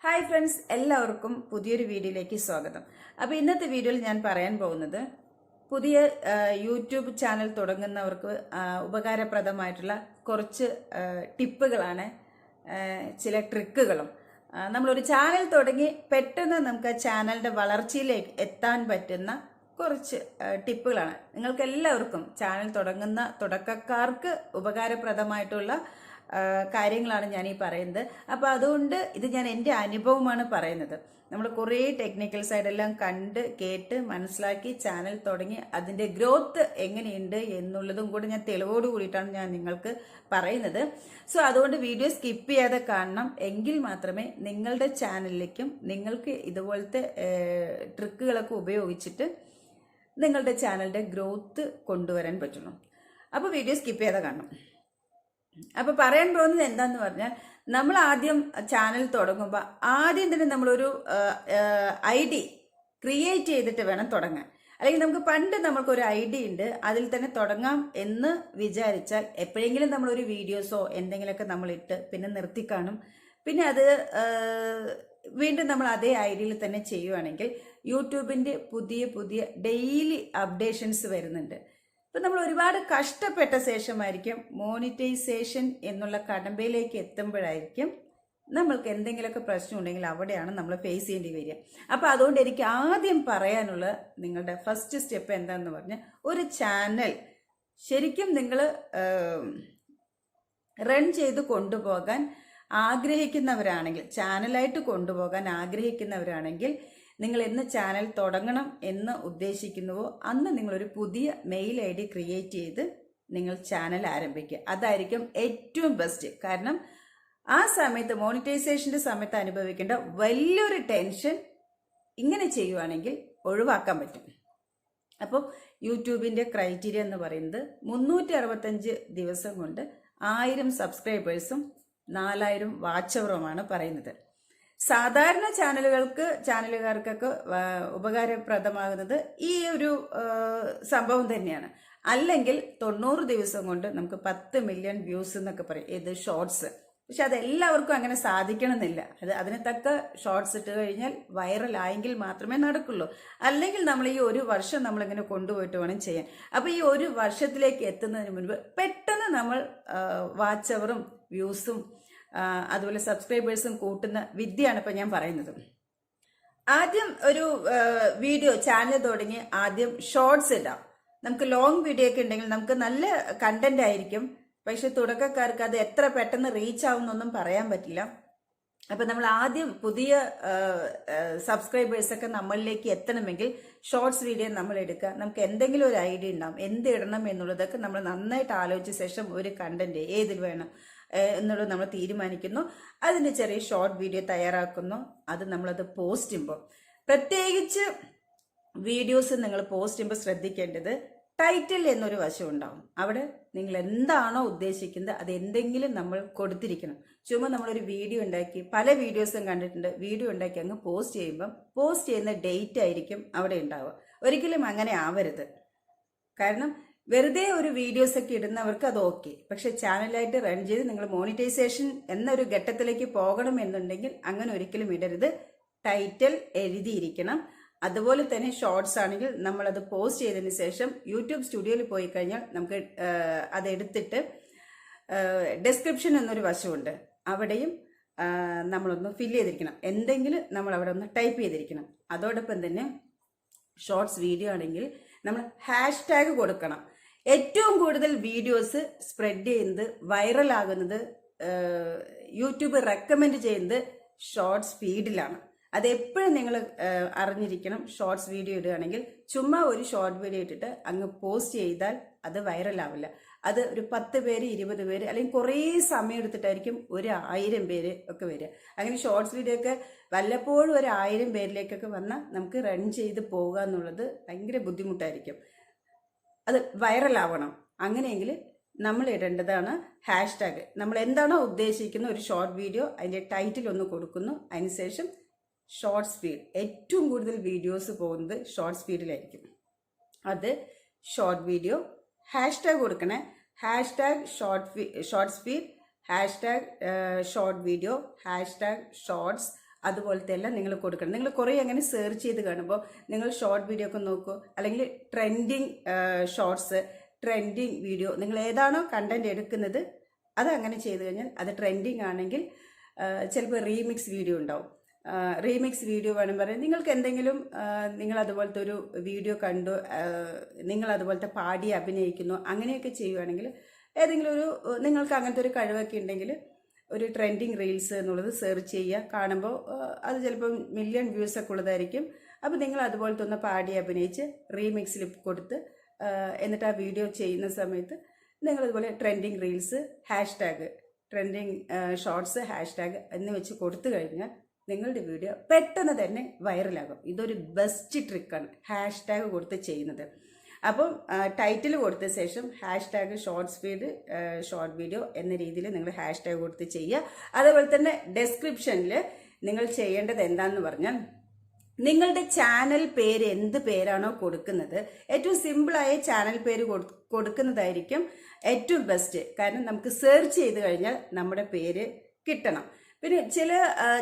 Hi friends, എല്ലാവർക്കും പുതിയൊരു വീഡിയോയിലേക്ക് സ്വാഗതം. അപ്പോൾ ഇന്നത്തെ വീഡിയോയിൽ ഞാൻ പറയാൻ പോകുന്നത് പുതിയ യൂട്യൂബ് ചാനൽ തുടങ്ങുന്നവർക്ക് ഉപകാരപ്രദമായിട്ടുള്ള കുറച്ച് ടിപ്പുകളാണ്, ചില ട്രിക്കുകളും. നമ്മളൊരു ചാനൽ തുടങ്ങി പെട്ടെന്ന് നമുക്ക് ആ ചാനലിൻ്റെ വളർച്ചയിലേക്ക് എത്താൻ പറ്റുന്ന കുറച്ച് ടിപ്പുകളാണ്. നിങ്ങൾക്ക് എല്ലാവർക്കും ചാനൽ തുടങ്ങുന്ന തുടക്കക്കാർക്ക് ഉപകാരപ്രദമായിട്ടുള്ള കാര്യങ്ങളാണ് ഞാൻ ഈ പറയുന്നത്. അപ്പോൾ അതുകൊണ്ട് ഇത് ഞാൻ എൻ്റെ അനുഭവമാണ് പറയുന്നത്. നമ്മൾ കുറേ ടെക്നിക്കൽ സൈഡെല്ലാം കണ്ട് കേട്ട് മനസ്സിലാക്കി ചാനൽ തുടങ്ങി അതിൻ്റെ ഗ്രോത്ത് എങ്ങനെയുണ്ട് എന്നുള്ളതും കൂടി ഞാൻ തെളിവോട് കൂടിയിട്ടാണ് ഞാൻ നിങ്ങൾക്ക് പറയുന്നത്. സോ അതുകൊണ്ട് വീഡിയോ സ്കിപ്പ് ചെയ്യാതെ കാണണം. എങ്കിൽ മാത്രമേ നിങ്ങളുടെ ചാനലിലേക്കും നിങ്ങൾക്ക് ഇതുപോലത്തെ ട്രിക്കുകളൊക്കെ ഉപയോഗിച്ചിട്ട് നിങ്ങളുടെ ചാനലിൻ്റെ ഗ്രോത്ത് കൊണ്ടുവരാൻ പറ്റുള്ളൂ. അപ്പോൾ വീഡിയോ സ്കിപ്പ് ചെയ്യാതെ കാണണം. അപ്പോൾ പറയാൻ പോകുന്നത് എന്താന്ന് പറഞ്ഞാൽ, നമ്മൾ ആദ്യം ചാനൽ തുടങ്ങുമ്പോൾ ആദ്യം തന്നെ നമ്മളൊരു ID ക്രിയേറ്റ് ചെയ്തിട്ട് വേണം തുടങ്ങാൻ. അല്ലെങ്കിൽ നമുക്ക് പണ്ട് നമ്മൾക്കൊരു ID ഉണ്ട്, അതിൽ തന്നെ തുടങ്ങാം എന്ന് വിചാരിച്ചാൽ എപ്പോഴെങ്കിലും നമ്മളൊരു വീഡിയോസോ എന്തെങ്കിലുമൊക്കെ നമ്മളിട്ട് പിന്നെ നിർത്തിക്കാണും. പിന്നെ അത് വീണ്ടും നമ്മൾ അതേ IDയിൽ തന്നെ ചെയ്യുവാണെങ്കിൽ യൂട്യൂബിൻ്റെ പുതിയ ഡെയിലി അപ്ഡേഷൻസ് വരുന്നുണ്ട്. ഇപ്പം നമ്മൾ ഒരുപാട് കഷ്ടപ്പെട്ട ശേഷമായിരിക്കും മോണിറ്റൈസേഷൻ എന്നുള്ള കടമ്പയിലേക്ക് എത്തുമ്പോഴായിരിക്കും നമ്മൾക്ക് എന്തെങ്കിലുമൊക്കെ പ്രശ്നം ഉണ്ടെങ്കിൽ അവിടെയാണ് നമ്മൾ ഫേസ് ചെയ്യേണ്ടി വരിക. അപ്പോൾ അതുകൊണ്ട് എനിക്ക് ആദ്യം പറയാനുള്ള നിങ്ങളുടെ ഫസ്റ്റ് സ്റ്റെപ്പ് എന്താണെന്ന് പറഞ്ഞാൽ, ഒരു ചാനൽ ശരിക്കും നിങ്ങൾ റൺ ചെയ്ത് കൊണ്ടുപോകാൻ ആഗ്രഹിക്കുന്നവരാണെങ്കിൽ, ചാനലായിട്ട് കൊണ്ടുപോകാൻ ആഗ്രഹിക്കുന്നവരാണെങ്കിൽ, നിങ്ങൾ എന്ന് ചാനൽ തുടങ്ങണം എന്ന് ഉദ്ദേശിക്കുന്നുവോ അന്ന് നിങ്ങളൊരു പുതിയ മെയിൽ ID ക്രിയേറ്റ് ചെയ്ത് നിങ്ങൾ ചാനൽ ആരംഭിക്കുക. അതായിരിക്കും ഏറ്റവും ബെസ്റ്റ്. കാരണം ആ സമയത്ത് മോണിറ്റൈസേഷൻ്റെ സമയത്ത് അനുഭവിക്കേണ്ട വലിയൊരു ടെൻഷൻ ഇങ്ങനെ ചെയ്യുവാണെങ്കിൽ ഒഴിവാക്കാൻ പറ്റും. അപ്പോൾ യൂട്യൂബിൻ്റെ ക്രൈറ്റീരിയ എന്ന് പറയുന്നത് 365 ദിവസം കൊണ്ട് 1000 സബ്സ്ക്രൈബേഴ്സും 4000 വാച്ച് അവറുമാണ് പറയുന്നത്. സാധാരണ ചാനലുകാർക്കൊക്കെ ഉപകാരപ്രദമാകുന്നത് ഈ ഒരു സംഭവം തന്നെയാണ്. അല്ലെങ്കിൽ 90 ദിവസം കൊണ്ട് നമുക്ക് 10 മില്യൺ വ്യൂസ് എന്നൊക്കെ പറയും, ഇത് ഷോർട്സ്. പക്ഷെ അതെല്ലാവർക്കും അങ്ങനെ സാധിക്കണമെന്നില്ല. അതിന് തക്ക ഷോർട്സ് ഇട്ട് കഴിഞ്ഞാൽ വൈറലായെങ്കിൽ മാത്രമേ നടക്കുള്ളൂ. അല്ലെങ്കിൽ നമ്മൾ ഈ ഒരു വർഷം നമ്മളിങ്ങനെ കൊണ്ടുപോയിട്ട് വേണം ചെയ്യാൻ. അപ്പോൾ ഈ ഒരു വർഷത്തിലേക്ക് എത്തുന്നതിന് മുൻപ് പെട്ടെന്ന് നമ്മൾ വാച്ച് അവറും വ്യൂസും അതുപോലെ സബ്സ്ക്രൈബേഴ്സും കൂട്ടുന്ന വിദ്യയാണ് ഇപ്പം ഞാൻ പറയുന്നത്. ആദ്യം ഒരു വീഡിയോ ചാനൽ തുടങ്ങി ആദ്യം ഷോർട്സ് ഇടാം. നമുക്ക് ലോങ് വീഡിയോ ഒക്കെ ഉണ്ടെങ്കിൽ നമുക്ക് നല്ല കണ്ടന്റ് ആയിരിക്കും. പക്ഷെ തുടക്കക്കാർക്ക് അത് എത്ര പെട്ടെന്ന് റീച്ച് ആവുമെന്നൊന്നും പറയാൻ പറ്റില്ല. അപ്പം നമ്മൾ ആദ്യം പുതിയ സബ്സ്ക്രൈബേഴ്സൊക്കെ നമ്മളിലേക്ക് എത്തണമെങ്കിൽ ഷോർട്സ് വീഡിയോ നമ്മൾ എടുക്കുക. നമുക്ക് എന്തെങ്കിലും ഒരു ഐഡിയ ഉണ്ടാവും എന്ത് ഇടണം എന്നുള്ളതൊക്കെ നമ്മൾ നന്നായിട്ട് ആലോചിച്ച ശേഷം ഒരു കണ്ടന്റ് ഏതിൽ വേണം എന്നുള്ളത് നമ്മൾ തീരുമാനിക്കുന്നു. അതിന് ചെറിയ ഷോർട്ട് വീഡിയോ തയ്യാറാക്കുന്നു. അത് നമ്മളത് പോസ്റ്റ് ചെയ്യുമ്പോൾ, പ്രത്യേകിച്ച് വീഡിയോസ് നിങ്ങൾ പോസ്റ്റ് ചെയ്യുമ്പോൾ ശ്രദ്ധിക്കേണ്ടത് ടൈറ്റിൽ എന്നൊരു വശം ഉണ്ടാവും. അവിടെ നിങ്ങൾ എന്താണോ ഉദ്ദേശിക്കുന്നത് അത് എന്തെങ്കിലും നമ്മൾ കൊടുത്തിരിക്കണം. ചുമ്മാ നമ്മളൊരു വീഡിയോ ഉണ്ടാക്കി, പല വീഡിയോസും കണ്ടിട്ടുണ്ട്, വീഡിയോ ഉണ്ടാക്കി അങ്ങ് പോസ്റ്റ് ചെയ്യുമ്പം പോസ്റ്റ് ചെയ്യുന്ന ഡേറ്റ് ആയിരിക്കും അവിടെ ഉണ്ടാവുക. ഒരിക്കലും അങ്ങനെ ആവരുത്. കാരണം വെറുതെ ഒരു വീഡിയോസ് ഒക്കെ ഇടുന്നവർക്ക് അത് ഓക്കെ. പക്ഷെ ചാനലായിട്ട് റൺ ചെയ്ത് നിങ്ങൾ മോണിറ്റൈസേഷൻ എന്നൊരു ഘട്ടത്തിലേക്ക് പോകണം എന്നുണ്ടെങ്കിൽ അങ്ങനെ ഒരിക്കലും ഇടരുത്. ടൈറ്റിൽ എഴുതിയിരിക്കണം. അതുപോലെ തന്നെ ഷോർട്സ് ആണെങ്കിൽ നമ്മളത് പോസ്റ്റ് ചെയ്തതിന് ശേഷം യൂട്യൂബ് സ്റ്റുഡിയോയിൽ പോയി കഴിഞ്ഞാൽ നമുക്ക് അതെടുത്തിട്ട് ഡിസ്ക്രിപ്ഷൻ എന്നൊരു വശമുണ്ട്, അവിടെയും നമ്മളൊന്ന് ഫില്ല് ചെയ്തിരിക്കണം. എന്തെങ്കിലും നമ്മൾ അവിടെ ഒന്ന് ടൈപ്പ് ചെയ്തിരിക്കണം. അതോടൊപ്പം തന്നെ ഷോർട്സ് വീഡിയോ ആണെങ്കിൽ നമ്മൾ #ടാഗ് കൊടുക്കണം. ഏറ്റവും കൂടുതൽ വീഡിയോസ് സ്പ്രെഡ് ചെയ്യുന്നത്, വൈറലാകുന്നത്, യൂട്യൂബ് റെക്കമെൻഡ് ചെയ്യുന്നത് ഷോർട്സ് ഫീഡിലാണ്. അതെപ്പോഴും നിങ്ങൾ അറിഞ്ഞിരിക്കണം. ഷോർട്സ് വീഡിയോ ഇടുകയാണെങ്കിൽ ചുമ്മാ ഒരു ഷോർട്ട് വീഡിയോ ഇട്ടിട്ട് അങ്ങ് പോസ്റ്റ് ചെയ്താൽ അത് വൈറലാവില്ല. അത് ഒരു 10 പേര് 20 പേര് അല്ലെങ്കിൽ കുറേ സമയം എടുത്തിട്ടായിരിക്കും 1000 പേര് ഒക്കെ വരിക. അങ്ങനെ ഷോർട്സ് വീഡിയോ ഒക്കെ വല്ലപ്പോഴും 1000 പേരിലേക്കൊക്കെ വന്നാൽ നമുക്ക് റൺ ചെയ്ത് പോകുക എന്നുള്ളത് ഭയങ്കര ബുദ്ധിമുട്ടായിരിക്കും. അത് വൈറലാവണം. അങ്ങനെയെങ്കിൽ നമ്മൾ ഇടേണ്ടതാണ് #. നമ്മൾ എന്താണോ ഉദ്ദേശിക്കുന്ന ഒരു ഷോർട്ട് വീഡിയോ അതിൻ്റെ ടൈറ്റിൽ ഒന്ന് കൊടുക്കുന്നു. അതിനുശേഷം ഷോർട്സ് ഫീഡ്. ഏറ്റവും കൂടുതൽ വീഡിയോസ് പോകുന്നത് ഷോർട്സ് ഫീഡിലായിരിക്കും. അത് ഷോർട്ട് വീഡിയോ #. കൊടുക്കണേ. #Shorts feed, #short video, #shorts. അതുപോലത്തെ എല്ലാം നിങ്ങൾ കൊടുക്കണം. നിങ്ങൾ കുറേ അങ്ങനെ സെർച്ച് ചെയ്ത് കാണുമ്പോൾ നിങ്ങൾ ഷോർട്ട് വീഡിയോ ഒക്കെ നോക്കൂ, അല്ലെങ്കിൽ ട്രെൻഡിങ് ഷോർട്സ്, ട്രെൻഡിങ് വീഡിയോ, നിങ്ങൾ ഏതാണോ കണ്ടന്റ് എടുക്കുന്നത് അത് അങ്ങനെ ചെയ്ത് കഴിഞ്ഞാൽ അത് ട്രെൻഡിങ് ആണെങ്കിൽ ചിലപ്പോൾ റീമിക്സ് വീഡിയോ ഉണ്ടാവും. റീമിക്സ് വീഡിയോ വേണം പറയാൻ, നിങ്ങൾക്ക് എന്തെങ്കിലും നിങ്ങൾ അതുപോലത്തെ ഒരു വീഡിയോ കണ്ടു, നിങ്ങൾ അതുപോലത്തെ പാടി അഭിനയിക്കുന്നു, അങ്ങനെയൊക്കെ ചെയ്യുകയാണെങ്കിൽ ഏതെങ്കിലും ഒരു നിങ്ങൾക്ക് അങ്ങനത്തെ ഒരു കഴിവൊക്കെ ഉണ്ടെങ്കിൽ ഒരു ട്രെൻഡിങ് റീൽസ് എന്നുള്ളത് സെർച്ച് ചെയ്യുക. കാണുമ്പോൾ അത് ചിലപ്പോൾ മില്യൺ വ്യൂസ് ഒക്കെ ഉള്ളതായിരിക്കും. അപ്പോൾ നിങ്ങൾ അതുപോലത്തെ ഒന്ന് പാടി അഭിനയിച്ച് റീമിക്സിൽ കൊടുത്ത് എന്നിട്ട് ആ വീഡിയോ ചെയ്യുന്ന സമയത്ത് നിങ്ങൾ ഇതുപോലെ ട്രെൻഡിങ് റീൽസ് #, ട്രെൻഡിങ് ഷോർട്സ് #, എന്ന് വെച്ച് കൊടുത്തു കഴിഞ്ഞാൽ നിങ്ങളുടെ വീഡിയോ പെട്ടെന്ന് തന്നെ വൈറലാകും. ഇതൊരു ബെസ്റ്റ് ട്രിക്കാണ് #, കൊടുത്ത് ചെയ്യുന്നത്. അപ്പം ടൈറ്റിൽ കൊടുത്ത ശേഷം #ഷോർട്ട് വീഡിയോ എന്ന രീതിയിൽ നിങ്ങൾ #, കൊടുത്ത് ചെയ്യുക. അതുപോലെ തന്നെ ഡെസ്ക്രിപ്ഷനിൽ നിങ്ങൾ ചെയ്യേണ്ടത് എന്താണെന്ന് പറഞ്ഞാൽ, നിങ്ങളുടെ ചാനൽ പേര് എന്ത് പേരാണോ കൊടുക്കുന്നത്, ഏറ്റവും സിമ്പിളായ ചാനൽ പേര് കൊടുക്കുന്നതായിരിക്കും ഏറ്റവും ബെസ്റ്റ്. കാരണം നമുക്ക് സെർച്ച് ചെയ്ത് കഴിഞ്ഞാൽ നമ്മുടെ പേര് കിട്ടണം. പിന്നെ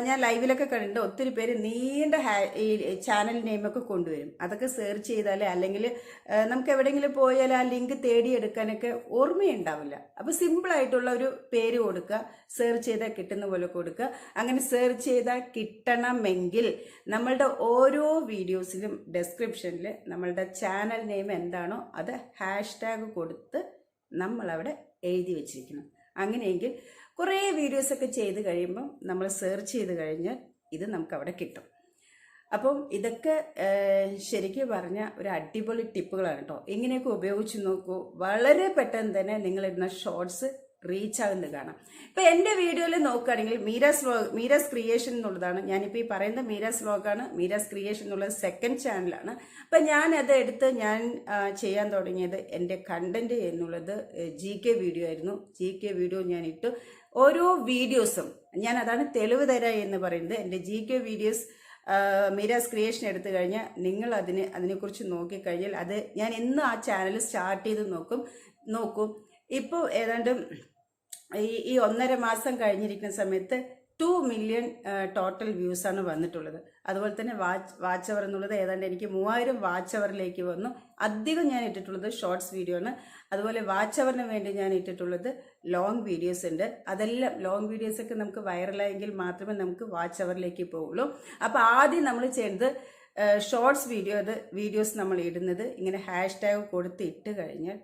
ഞാൻ ലൈവിലൊക്കെ കണ്ടിട്ട് ഒത്തിരി പേര് നീണ്ട ഈ ചാനൽ നെയിമൊക്കെ കൊണ്ടുവരും. അതൊക്കെ സെർച്ച് ചെയ്താൽ അല്ലെങ്കിൽ നമുക്ക് എവിടെയെങ്കിലും പോയാൽ ആ ലിങ്ക് തേടിയെടുക്കാനൊക്കെ ഓർമ്മയുണ്ടാവില്ല. അപ്പോൾ സിമ്പിളായിട്ടുള്ള ഒരു പേര് കൊടുക്കുക, സെർച്ച് ചെയ്താൽ കിട്ടുന്ന പോലെ കൊടുക്കുക. അങ്ങനെ സെർച്ച് ചെയ്താൽ കിട്ടണമെങ്കിൽ നമ്മളുടെ ഓരോ വീഡിയോസിലും ഡെസ്ക്രിപ്ഷനിൽ നമ്മളുടെ ചാനൽ നെയിം എന്താണോ അത് #, കൊടുത്ത് നമ്മളവിടെ എഴുതി വെച്ചിരിക്കണം. അങ്ങനെയെങ്കിൽ കുറേ വീഡിയോസൊക്കെ ചെയ്ത് കഴിയുമ്പം നമ്മൾ സെർച്ച് ചെയ്ത് കഴിഞ്ഞാൽ ഇത് നമുക്ക് അവിടെ കിട്ടും. അപ്പം ഇതൊക്കെ ശരിക്കും പറഞ്ഞാൽ ഒരു അടിപൊളി ടിപ്പുകളാണ് കേട്ടോ. ഇങ്ങനെയൊക്കെ ഉപയോഗിച്ച് നോക്കൂ, വളരെ പെട്ടെന്ന് തന്നെ നിങ്ങളിടുന്ന ഷോർട്സ് റീച്ച് ആകുന്നത് കാണാം. ഇപ്പം എൻ്റെ വീഡിയോയിൽ നോക്കുകയാണെങ്കിൽ മീരാസ് ക്രിയേഷൻ എന്നുള്ളതാണ് ഞാനിപ്പോൾ ഈ പറയുന്നത്. മീരാസ് വ്ലോഗാണ്. മീരാസ് ക്രിയേഷൻ എന്നുള്ളത് സെക്കൻഡ് ചാനലാണ്. അപ്പം ഞാനത് എടുത്ത് ചെയ്യാൻ തുടങ്ങിയത് എൻ്റെ കണ്ടന്റ് എന്നുള്ളത് GK വീഡിയോ ആയിരുന്നു. GK വീഡിയോ ഞാൻ ഇട്ടു. ഓരോ വീഡിയോസും അതാണ് തെളിവ് തരാ എന്ന് പറയുന്നത്. എൻ്റെ GK വീഡിയോസ് മീരാസ് ക്രിയേഷൻ എടുത്തു കഴിഞ്ഞാൽ നിങ്ങൾ അതിനെക്കുറിച്ച് നോക്കിക്കഴിഞ്ഞാൽ അത് ഞാൻ ഇന്ന് ആ ചാനൽ സ്റ്റാർട്ട് ചെയ്ത് നോക്കും. ഇപ്പോൾ ഏതാണ്ട് ഈ 1.5 മാസം കഴിഞ്ഞിരിക്കുന്ന സമയത്ത് 2 മില്യൺ ടോട്ടൽ വ്യൂസാണ് വന്നിട്ടുള്ളത്. അതുപോലെ തന്നെ വാച്ച് അവർ എന്നുള്ളത് ഏതാണ്ട് എനിക്ക് 3000 വാച്ച് അവറിലേക്ക് വന്നു. അധികം ഞാൻ ഇട്ടിട്ടുള്ളത് ഷോർട്സ് വീഡിയോ ആണ്. അതുപോലെ വാച്ച് അവറിന് വേണ്ടി ഞാൻ ഇട്ടിട്ടുള്ളത് ലോങ് വീഡിയോസ് ഉണ്ട്. അതെല്ലാം ലോങ് വീഡിയോസൊക്കെ നമുക്ക് വൈറലായെങ്കിൽ മാത്രമേ നമുക്ക് വാച്ച് അവറിലേക്ക് പോകുള്ളൂ. അപ്പോൾ ആദ്യം നമ്മൾ ചെയ്യുന്നത് ഷോർട്സ് വീഡിയോസ് നമ്മൾ ഇടുന്നത് ഇങ്ങനെ #, കൊടുത്ത് ഇട്ട് കഴിഞ്ഞാൽ,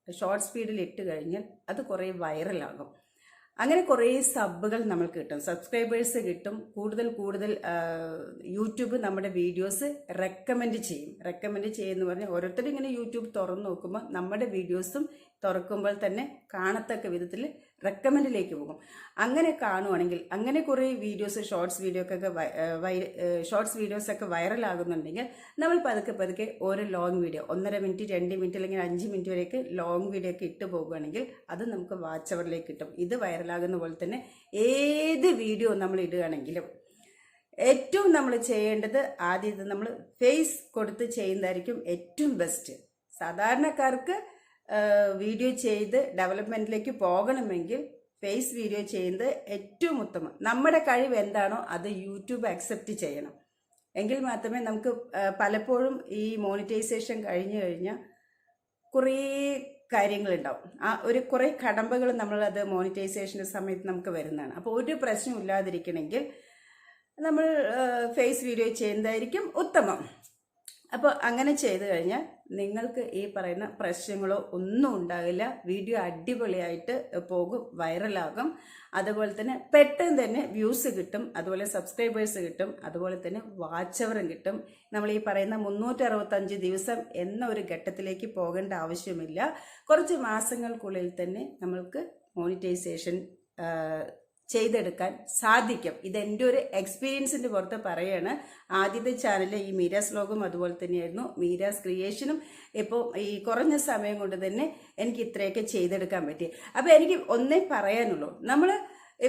ഷോർട്ട് സ്പീഡിൽ ഇട്ട് കഴിഞ്ഞാൽ അത് കുറേ വൈറലാകും. അങ്ങനെ കുറേ സബ്ബുകൾ നമ്മൾക്ക് കിട്ടും, സബ്സ്ക്രൈബേഴ്സ് കിട്ടും. കൂടുതൽ യൂട്യൂബ് നമ്മുടെ വീഡിയോസ് റെക്കമെൻഡ് ചെയ്യുമെന്ന് പറഞ്ഞാൽ ഓരോരുത്തരും ഇങ്ങനെ യൂട്യൂബ് തുറന്ന് നോക്കുമ്പോൾ നമ്മുടെ വീഡിയോസും തുറക്കുമ്പോൾ തന്നെ കാണത്തക്ക വിധത്തിൽ റെക്കമെൻഡിലേക്ക് പോകും. അങ്ങനെ കാണുവാണെങ്കിൽ, അങ്ങനെ കുറേ വീഡിയോസ് ഷോർട്സ് വീഡിയോസൊക്കെ വൈറലാകുന്നുണ്ടെങ്കിൽ നമ്മൾ പതുക്കെ ഓരോ ലോങ് വീഡിയോ 1.5 മിനിറ്റ് 2 മിനിറ്റ് അല്ലെങ്കിൽ 5 മിനിറ്റ് വരെയൊക്കെ ലോങ് വീഡിയോ ഒക്കെ ഇട്ട് പോകുകയാണെങ്കിൽ അത് നമുക്ക് വാച്ച് അവറിലേക്ക് കിട്ടും. ഇത് വൈറലാകുന്ന പോലെ തന്നെ ഏത് വീഡിയോ നമ്മൾ ഇടുകയാണെങ്കിലും ഏറ്റവും നമ്മൾ ചെയ്യേണ്ടത് ആദ്യം ഇത് നമ്മൾ ഫേസ് കൊടുത്ത് ചെയ്യുന്നതായിരിക്കും ഏറ്റവും ബെസ്റ്റ്. സാധാരണക്കാർക്ക് വീഡിയോ ചെയ്ത് ഡെവലപ്മെന്റിലേക്ക് പോകണമെങ്കിൽ ഫേസ് വീഡിയോ ചെയ്യുന്നത് ഏറ്റവും ഉത്തമം. നമ്മുടെ കഴിവ് എന്താണോ അത് യൂട്യൂബ് അക്സെപ്റ്റ് ചെയ്യണം. എങ്കിൽ മാത്രമേ നമുക്ക് പലപ്പോഴും ഈ മോണിറ്റൈസേഷൻ കഴിഞ്ഞാൽ കുറേ കാര്യങ്ങളുണ്ടാവും. കുറേ കടമ്പകൾ നമ്മളത് മോണിറ്റൈസേഷൻ്റെ സമയത്ത് നമുക്ക് വരുന്നതാണ്. അപ്പോൾ ഒരു പ്രശ്നം ഇല്ലാതിരിക്കണമെങ്കിൽ നമ്മൾ ഫേസ് വീഡിയോ ചെയ്യുന്നതായിരിക്കും ഉത്തമം. അപ്പോൾ അങ്ങനെ ചെയ്തു കഴിഞ്ഞാൽ നിങ്ങൾക്ക് ഈ പറയുന്ന പ്രശ്നങ്ങളോ ഒന്നും ഉണ്ടാകില്ല. വീഡിയോ അടിപൊളിയായിട്ട് പോകും, വൈറലാകും. അതുപോലെ തന്നെ പെട്ടെന്ന് തന്നെ വ്യൂസ് കിട്ടും, അതുപോലെ സബ്സ്ക്രൈബേഴ്സ് കിട്ടും, അതുപോലെ തന്നെ വാച്ച് അവറും കിട്ടും. നമ്മൾ ഈ പറയുന്ന 365 ദിവസം എന്ന ഒരു ഘട്ടത്തിലേക്ക് പോകേണ്ട ആവശ്യമില്ല. കുറച്ച് മാസങ്ങൾക്കുള്ളിൽ തന്നെ നമ്മൾക്ക് മോണിറ്റൈസേഷൻ ചെയ്തെടുക്കാൻ സാധിക്കും. ഇതെൻ്റെ ഒരു എക്സ്പീരിയൻസിൻ്റെ പുറത്ത് പറയാണ്. ആദ്യത്തെ ചാനൽ ഈ മീരാസ് വ്ലോഗും അതുപോലെ തന്നെയായിരുന്നു. മീരാസ് ക്രിയേഷനും ഇപ്പോൾ ഈ കുറഞ്ഞ സമയം കൊണ്ട് തന്നെ എനിക്ക് ഇത്രയൊക്കെ ചെയ്തെടുക്കാൻ പറ്റി. അപ്പോൾ എനിക്ക് ഒന്നേ പറയാനുള്ളൂ, നമ്മൾ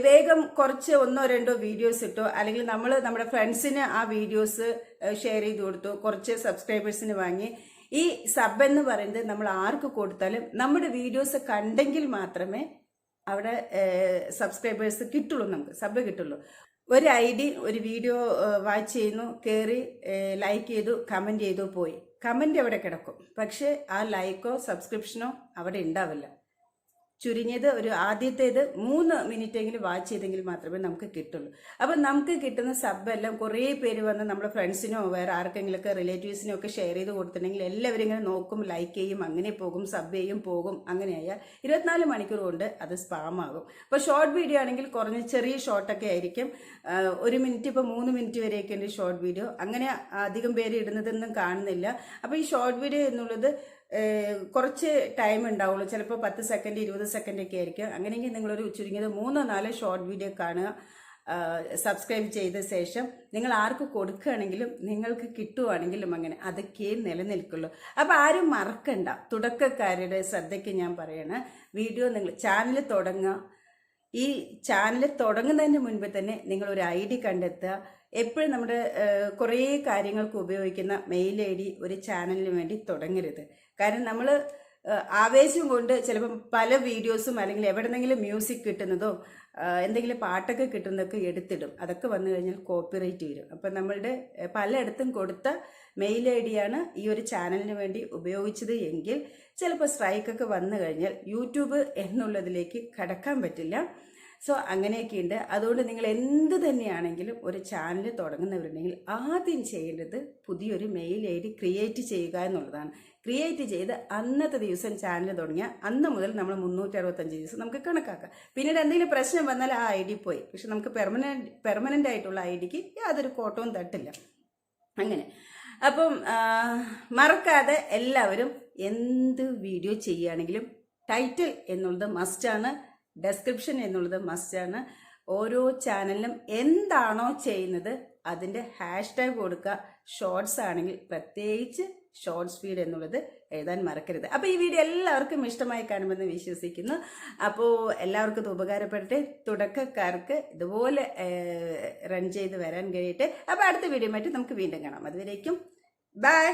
വേഗം കുറച്ച് 1-2 വീഡിയോസ് ഇട്ടോ, അല്ലെങ്കിൽ നമ്മൾ നമ്മുടെ ഫ്രണ്ട്സിന് ആ വീഡിയോസ് ഷെയർ ചെയ്ത് കൊടുത്തു, കുറച്ച് സബ്സ്ക്രൈബേഴ്സിന് വാങ്ങി. ഈ സബ് എന്ന് പറയുന്നത് നമ്മൾ ആർക്ക് കൊടുത്താലും നമ്മുടെ വീഡിയോസ് കണ്ടെങ്കിൽ മാത്രമേ അവിടെ സബ്സ്ക്രൈബേഴ്സ് കിട്ടുള്ളൂ, നമുക്ക് സബ് കിട്ടുള്ളൂ. ഒരു ID ഒരു വീഡിയോ വാച്ച് ചെയ്യുന്നു, കയറി ലൈക്ക് ചെയ്തു, കമൻറ്റ് ചെയ്തു, പോയി. കമൻറ്റ് അവിടെ കിടക്കും, പക്ഷേ ആ ലൈക്കോ സബ്സ്ക്രിപ്ഷനോ അവിടെ ഉണ്ടാവില്ല. ചുരുങ്ങിയത് ഒരു ആദ്യത്തേത് 3 മിനിറ്റെങ്കിലും വാച്ച് ചെയ്തെങ്കിൽ മാത്രമേ നമുക്ക് കിട്ടുള്ളൂ. അപ്പം നമുക്ക് കിട്ടുന്ന സബ്ബെല്ലാം കുറേ പേര് വന്ന് നമ്മുടെ ഫ്രണ്ട്സിനോ വേറെ ആർക്കെങ്കിലുമൊക്കെ റിലേറ്റീവ്സിനോ ഒക്കെ ഷെയർ ചെയ്ത് കൊടുത്തിട്ടുണ്ടെങ്കിൽ എല്ലാവരും ഇങ്ങനെ നോക്കും, ലൈക്ക് ചെയ്യും, അങ്ങനെ പോകും, സബ് ചെയ്യും, പോകും. അങ്ങനെയായ 24 മണിക്കൂർ കൊണ്ട് അത് സ്പാം ആകും. ഇപ്പോൾ ഷോർട്ട് വീഡിയോ ആണെങ്കിൽ കുറഞ്ഞ ചെറിയ ഷോർട്ടൊക്കെ ആയിരിക്കും. 1 മിനിറ്റ്, ഇപ്പോൾ 3 മിനിറ്റ് വരെയൊക്കെ ഉണ്ട് ഷോർട്ട് വീഡിയോ. അങ്ങനെ അധികം പേര് ഇടുന്നതൊന്നും കാണുന്നില്ല. അപ്പോൾ ഈ ഷോർട്ട് വീഡിയോ എന്നുള്ളത് കുറച്ച് ടൈം ഉണ്ടാവുള്ളൂ. ചിലപ്പോൾ 10 സെക്കൻഡ് 20 സെക്കൻഡ് ഒക്കെ ആയിരിക്കും. അങ്ങനെയെങ്കിൽ നിങ്ങളൊരു ചുരുങ്ങിയത് 3-4 ഷോർട്ട് വീഡിയോ കാണുക. സബ്സ്ക്രൈബ് ചെയ്ത ശേഷം നിങ്ങൾ ആർക്ക് കൊടുക്കുകയാണെങ്കിലും നിങ്ങൾക്ക് കിട്ടുവാണെങ്കിലും അങ്ങനെ അതൊക്കെ നിലനിൽക്കുള്ളൂ. അപ്പോൾ ആരും മറക്കണ്ട. തുടക്കക്കാരുടെ ശ്രദ്ധയ്ക്ക് ഞാൻ പറയണ വീഡിയോ, നിങ്ങൾ ചാനൽ തുടങ്ങുക. ഈ ചാനൽ തുടങ്ങുന്നതിന് മുൻപ് തന്നെ നിങ്ങളൊരു ID കണ്ടെത്തുക. എപ്പോഴും നമ്മുടെ കുറേ കാര്യങ്ങൾക്ക് ഉപയോഗിക്കുന്ന മെയിൽ ID ഒരു ചാനലിന് വേണ്ടി തുടങ്ങരുത്. കാരണം നമ്മൾ ആവേശം കൊണ്ട് ചിലപ്പം പല വീഡിയോസും അല്ലെങ്കിൽ എവിടെന്നെങ്കിലും മ്യൂസിക് കിട്ടുന്നതോ എന്തെങ്കിലും പാട്ടൊക്കെ കിട്ടുന്നതൊക്കെ എടുത്തിടും. അതൊക്കെ വന്നു കഴിഞ്ഞാൽ കോപ്പിറൈറ്റ് വരും. അപ്പം നമ്മളുടെ പലയിടത്തും കൊടുത്ത മെയിൽ ID ആണ് ഈ ഒരു ചാനലിന് വേണ്ടി ഉപയോഗിച്ചത് എങ്കിൽ ചിലപ്പോൾ സ്ട്രൈക്കൊക്കെ വന്നു കഴിഞ്ഞാൽ യൂട്യൂബ് എന്നുള്ളതിലേക്ക് കടക്കാൻ പറ്റില്ല. സോ അങ്ങനെയൊക്കെയുണ്ട്. അതുകൊണ്ട് നിങ്ങൾ എന്ത് തന്നെയാണെങ്കിലും ഒരു ചാനൽ തുടങ്ങുന്നവരുണ്ടെങ്കിൽ ആദ്യം ചെയ്യേണ്ടത് പുതിയൊരു മെയിൽ ID ക്രിയേറ്റ് ചെയ്യുക എന്നുള്ളതാണ്. ക്രിയേറ്റ് ചെയ്ത് അന്നത്തെ ദിവസം ചാനൽ തുടങ്ങിയാൽ അന്ന് മുതൽ നമ്മൾ 365 ദിവസം നമുക്ക് കണക്കാക്കാം. പിന്നീട് എന്തെങ്കിലും പ്രശ്നം വന്നാൽ ആ ID പോയി. പക്ഷെ നമുക്ക് പെർമനൻ്റ് ആയിട്ടുള്ള IDക്ക് യാതൊരു കോട്ടവും തട്ടില്ല. അങ്ങനെ അപ്പം മറക്കാതെ എല്ലാവരും എന്ത് വീഡിയോ ചെയ്യുകയാണെങ്കിലും ടൈറ്റിൽ എന്നുള്ളത് മസ്റ്റാണ്, ഡെസ്ക്രിപ്ഷൻ എന്നുള്ളത് മസ്റ്റാണ്. ഓരോ ചാനലിലും എന്താണോ ചെയ്യുന്നത് അതിൻ്റെ #ടാഗ് കൊടുക്കുക. ഷോർട്സ് ആണെങ്കിൽ പ്രത്യേകിച്ച് ഷോർട്സ് ഫീഡ് എന്നുള്ളത് എഴുതാൻ മറക്കരുത്. അപ്പോൾ ഈ വീഡിയോ എല്ലാവർക്കും ഇഷ്ടമായി കാണുമെന്ന് വിശ്വസിക്കുന്നു. അപ്പോൾ എല്ലാവർക്കും ഇത് ഉപകാരപ്പെടട്ടെ. തുടക്കക്കാർക്ക് ഇതുപോലെ റൺ ചെയ്ത് വരാൻ കഴിയട്ടെ. അപ്പോൾ അടുത്ത വീഡിയോ ആയിട്ട് നമുക്ക് വീണ്ടും കാണാം. അതുവരേക്കും ബൈ.